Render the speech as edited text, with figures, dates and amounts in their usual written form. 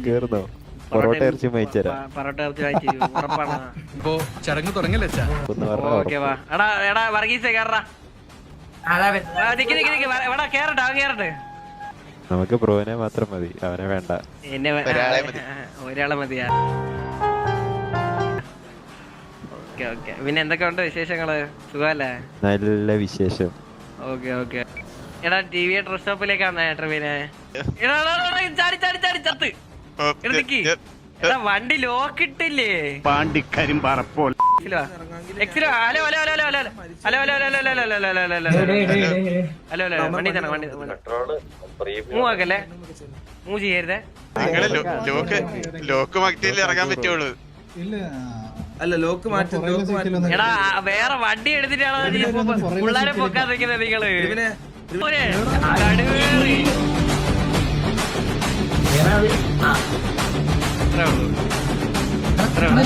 കേറുന്നോ? പൊറോട്ട ഇറച്ചി വാങ്ങിച്ചരാ. പൊറോട്ട ഇറച്ചി വാങ്ങിച്ചു ഉറപ്പാണ്. ഇപ്പൊ ചടങ്ങ് തുടങ്ങല്ലേ? ഓക്കെ വാ. എടാ വർഗീസേ കേറടാ. എടാ കേറട്ടെ, അവൻ കേറട്ടെ. നമുക്ക് ബ്രോനെ മാത്രം മതി, അവനെ വേണ്ട. എന്നെ ഒരാളെ മതിയാ. Okay okay. പിന്നെ എന്തൊക്കെയുണ്ട് വിശേഷങ്ങള്? സുഖല്ലേ? നല്ല വിശേഷം. Okay okay. എടാ ടി വി ഡ്രസ് ഷോപ്പിലേക്കാണ് ട്രവിനെ. ചത്ത് എടാ വണ്ടി ലോക്ക് ഇട്ടില്ലേ? പാണ്ടിക്കരിമ്പാറപ്പോൾ hello hello hello hello hello hello hello hello hello വണ്ടി തന്നെ വണ്ടി മൂവാക്കല്ലേ, മൂവ് ചെയ്യരുതേ. ലോക്ക് മാറ്റിയില്ലേ ഇറങ്ങാൻ പറ്റുള്ളൂ. അല്ല ലോക്ക് മാറ്റും. എടാ വേറെ വണ്ടി എടുത്തിട്ടാണോ പിള്ളേരെ പൊക്കാൻ നിൽക്കുന്നത് നിങ്ങള്? അത്രേ ഉള്ളൂ.